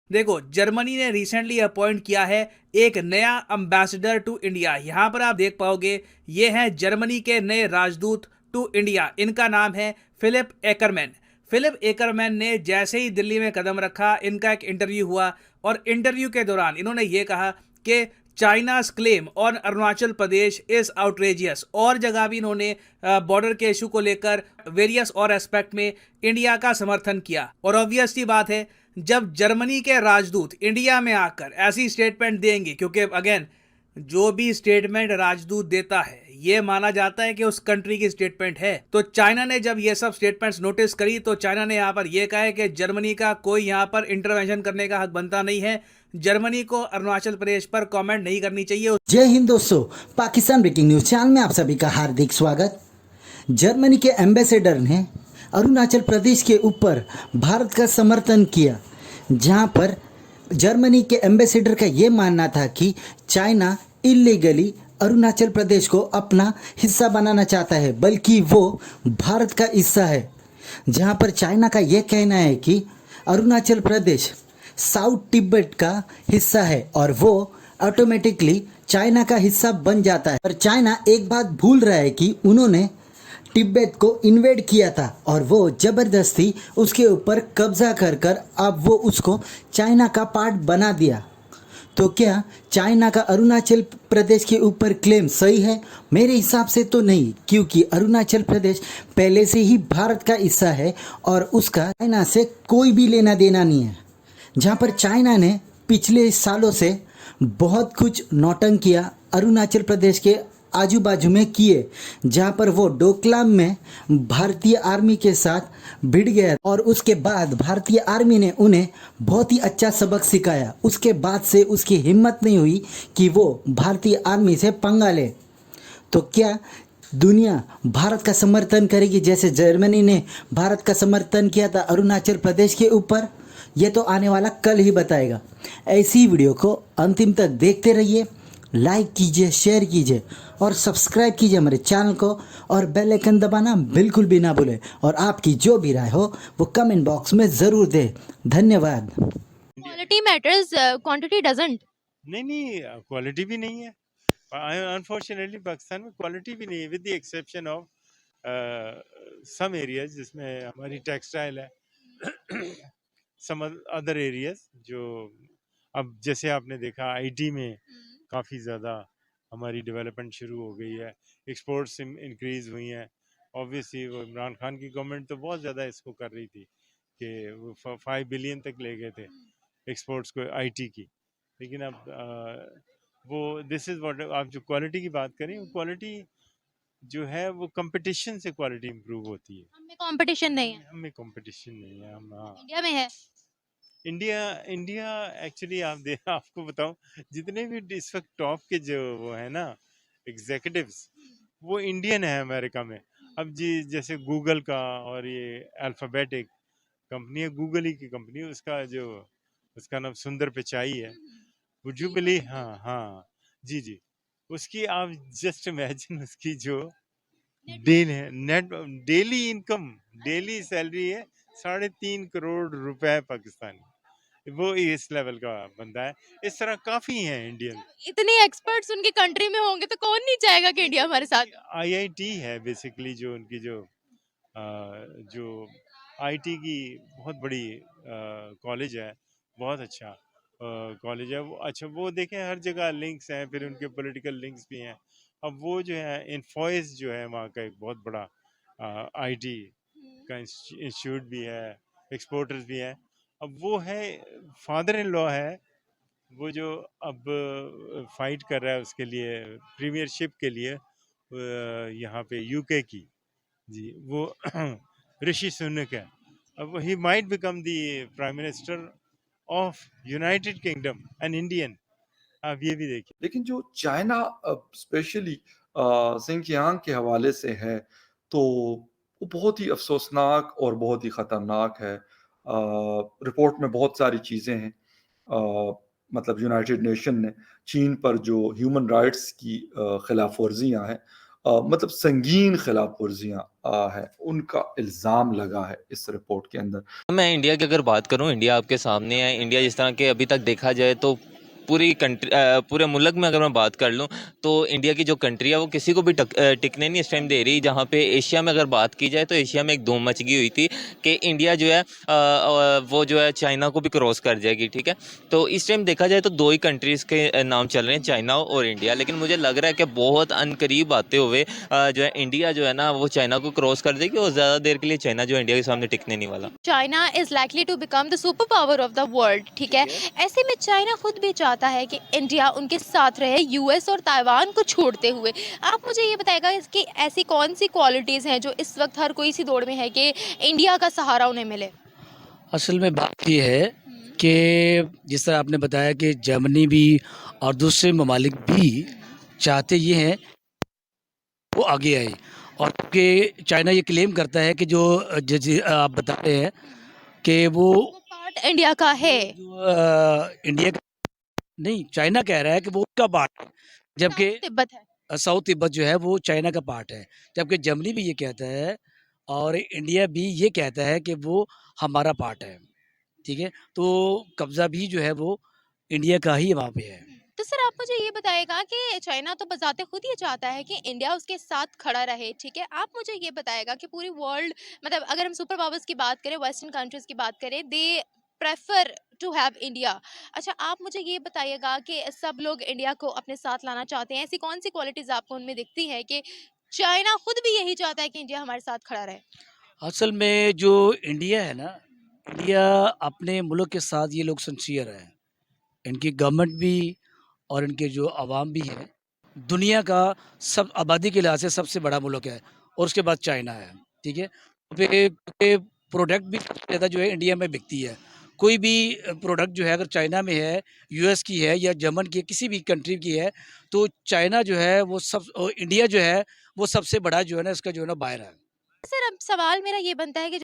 देखो, जर्मनी ने recently appoint किया है एक नया अम्बेसडर टू इंडिया। यहाँ पर आप देख पाओगे ये हैं जर्मनी के नए राजदूत टू इंडिया। इनका नाम है फिलिप एकरमैन। फिलिप एकरमैन ने जैसे ही दिल्ली में कदम रखा, इनका एक इंटरव्यू हुआ और इंटरव्यू के दौरान इन्होंने ये कहा कि चाइना's claim on Arunachal Pradesh is outrageous. और जगह भी इन्होंने बॉर्डर के इशू को लेकर वेरियस और एस्पेक्ट में इंडिया का समर्थन किया। और ऑब्वियस सी बात है, जब जर्मनी के राजदूत इंडिया में आकर ऐसी स्टेटमेंट देंगे, क्योंकि अगेन जो भी स्टेटमेंट राजदूत देता है ये माना जाता है कि उस कंट्री की स्टेटमेंट है। तो चाइना ने जब ये सब स्टेटमेंट्स नोटिस करी तो चाइना ने यहाँ पर यह कहा है कि जर्मनी का कोई यहाँ पर इंटरवेंशन करने का हक बनता नहीं है। जर्मनी को अरुणाचल प्रदेश पर कमेंट नहीं करनी चाहिए। जय हिंद दोस्तों, पाकिस्तान ब्रेकिंग न्यूज चैनल में आप सभी का हार्दिक स्वागत। जर्मनी के एम्बेसडर ने अरुणाचल प्रदेश के ऊपर भारत का समर्थन किया, जहां पर जर्मनी के एम्बेसडर का ये मानना था कि चाइना इलीगली अरुणाचल प्रदेश को अपना हिस्सा बनाना चाहता है, बल्कि वो भारत का हिस्सा है। जहां पर चाइना का ये कहना है कि अरुणाचल प्रदेश साउथ तिब्बत का हिस्सा है और वो ऑटोमेटिकली चाइना का हिस्सा बन जाता है। पर चाइना एक बात भूल रहा है कि उन्होंने तिब्बत को इन्वेड किया था और वो ज़बरदस्ती उसके ऊपर कब्जा कर कर अब वो उसको चाइना का पार्ट बना दिया। तो क्या चाइना का अरुणाचल प्रदेश के ऊपर क्लेम सही है? मेरे हिसाब से तो नहीं, क्योंकि अरुणाचल प्रदेश पहले से ही भारत का हिस्सा है और उसका चाइना से कोई भी लेना देना नहीं है। जहाँ पर चाइना ने पिछले सालों से बहुत कुछ नौटंकियाँ अरुणाचल प्रदेश के आजू बाजू में किए, जहाँ पर वो डोकलाम में भारतीय आर्मी के साथ भिड़ गया और उसके बाद भारतीय आर्मी ने उन्हें बहुत ही अच्छा सबक सिखाया। उसके बाद से उसकी हिम्मत नहीं हुई कि वो भारतीय आर्मी से पंगा ले। तो क्या दुनिया भारत का समर्थन करेगी जैसे जर्मनी ने भारत का समर्थन किया था अरुणाचल प्रदेश के ऊपर? ये तो आने वाला कल ही बताएगा। ऐसी वीडियो को अंतिम तक देखते रहिए, लाइक कीजिए, शेयर कीजिए और सब्सक्राइब कीजिए हमारे चैनल को और बेल आइकन दबाना बिल्कुल भी ना भूलें। और आपकी जो भी राय हो वो कमेंट बॉक्स में ज़रूर दें। धन्यवाद। Quality matters, quantity doesn't. नहीं नहीं, क्वालिटी भी नहीं है। अनफॉर्चुनेटली पाकिस्तान में क्वालिटी भी नहीं है, with the exception of some areas जिसमें हमारी टेक्सटाइल है, सम अदर एरियाज जो अब जैसे आपने देखा आईटी में काफ़ी ज़्यादा हमारी डेवलपमेंट शुरू हो गई है, एक्सपोर्ट्स इंक्रीज हुई हैं। ऑब्वियसली वो इमरान खान की गवर्नमेंट तो बहुत ज़्यादा इसको कर रही थी कि वो 5 बिलियन तक ले गए थे एक्सपोर्ट्स को आईटी की। लेकिन अब वो दिस इज़ व्हाट, आप जो क्वालिटी की बात करें, क्वालिटी जो है वो कंपटीशन से क्वालिटी इंप्रूव होती है। हम में कंपटीशन नहीं है, हमें कंपटीशन नहीं है, हम इंडिया में है। इंडिया इंडिया एक्चुअली आप दे आपको बताऊं, जितने भी इस वक्त टॉप के जो वो है ना एग्जीक्यूटिव्स, वो इंडियन है अमेरिका में। अब जी जैसे गूगल का, और ये अल्फाबेट एक कंपनी है, गूगल ही की कंपनी है, उसका जो उसका नाम सुंदर पिचाई है। Would you believe? हाँ हाँ, जी जी, उसकी आप जस्ट इमेजिन उसकी जो net daily income, daily salary है 3.5 करोड़ रुपए पाकिस्तानी। वो इस लेवल का बंदा है। इस तरह काफी हैं इंडियन। इतने एक्सपर्ट्स उनकी कंट्री में होंगे तो कौन नहीं चाहेगा कि इंडिया हमारे साथ। आईआईटी है बेसिकली जो उनकी जो आईटी की बहुत बड़ी कॉलेज है, बहुत अच्छा कॉलेज है वो। अच्छा, वो देखें हर जगह लिंक्स हैं, फिर उनके पॉलिटिकल लिंक्स भी हैं। अब वो जो है इन्फोसिस जो है वहाँ का एक बहुत बड़ा आईटी का इंस्टीट्यूट भी है, एक्सपोर्टर्स भी हैं। अब वो है, फादर इन लॉ है वो जो अब फाइट कर रहा है उसके लिए, प्रीमियरशिप के लिए यहाँ पे यूके की, जी वो ऋषि सुनक है। अब he might become the prime minister of United kingdom, an Indian. आप ये भी देखिए। लेकिन जो चाइना स्पेशली सिंकियांग के हवाले से है, तो वो बहुत ही अफसोसनाक और बहुत ही ख़तरनाक है। रिपोर्ट में बहुत सारी चीज़ें हैं। मतलब यूनाइटेड नेशन ने चीन पर जो ह्यूमन राइट्स की खिलाफ वर्जियाँ हैं मतलब संगीन खिलाफ वर्जियाँ हैं, उनका इल्ज़ाम लगा है इस रिपोर्ट के अंदर। मैं इंडिया की अगर बात करूं, इंडिया आपके सामने है। इंडिया जिस तरह के अभी तक देखा जाए तो पूरे मुल्क में अगर मैं बात कर लूं तो इंडिया की जो कंट्री है वो किसी को भी टिकने नहीं इस टाइम दे रही। जहां पे एशिया में अगर बात की जाए तो एशिया में एक धूम मच गई हुई थी कि इंडिया जो है वो जो है चाइना को भी क्रॉस कर जाएगी, ठीक है। तो इस टाइम देखा जाए तो दो ही कंट्रीज़ के नाम चल रहे हैं, चाइना और इंडिया। लेकिन मुझे लग रहा है कि बहुत अनकरीब आते हुए जो है इंडिया जो है ना वो चाइना को क्रॉस कर देगी और ज़्यादा देर के लिए चाइना जो है इंडिया के सामने टिकने नहीं वाला। China is likely to become the super power of the world, ठीक है। ऐसे में चाइना खुद भी चाहता है कि इंडिया उनके साथ रहे, यूएस और ताइवान को छोड़ते हुए। आप मुझे ये बताएगा इसकी ऐसी कौन सी क्वालिटीज़ हैं जो इस वक्त हर कोई इसी दौड़ में है कि इंडिया का सहारा उन्हें मिले। असल में बात ये है कि जिस तरह आपने बताया कि जर्मनी भी और दूसरे ममालिक भी चाहते ये हैं वो आगे आए, और कि चाइना ये क्लेम करता है कि जो आप बता रहे हैं कि वो पार्ट इंडिया का है। इंडिया का नहीं, चाइना कह रहा है कि वो उसका पार्ट है, जबकि तिब्बत है। साउथ तिब्बत जो है वो चाइना का पार्ट है। जबकि जर्मनी भी ये कहता है और इंडिया भी ये कहता है कि वो हमारा पार्ट है, ठीक है। तो कब्जा भी जो है वो इंडिया का ही वहाँ पे है। तो सर आप मुझे ये बताएगा कि चाइना तो बजाते खुद ये चाहता है कि इंडिया उसके साथ खड़ा रहे, ठीक है। आप मुझे ये बताएगा कि पूरी वर्ल्ड, मतलब अगर हम सुपर पावर्स की बात करें, वेस्टर्न कंट्रीज की बात करें, they prefer to have India. अच्छा, आप मुझे ये बताइएगा कि सब लोग इंडिया को अपने साथ लाना चाहते हैं। ऐसी कौन सी क्वालिटीज आपको उनमें दिखती है कि चाइना खुद भी यही चाहता है कि इंडिया हमारे साथ खड़ा रहे। असल में जो इंडिया है ना, इंडिया अपने मुल्क के साथ ये लोग सिंसियर है। इनकी गवर्नमेंट भी और इनके जो अवाम भी है, दुनिया का सब आबादी के लिहाज से सबसे बड़ा मुल्क है, और उसके बाद चाइना है, ठीक है। पे प्रोडक्ट भी सबसे ज़्यादा जो है इंडिया में बिकती है। कोई भी प्रोडक्ट जो है अगर चाइना में है, यूएस की है या जर्मन की है, किसी भी कंट्री की है, तो चाइना जो है वो इंडिया जो है वो सबसे बड़ा जो है ना इसका जो है ना बायर है। सर अब सवाल मेरा ये बनता है कि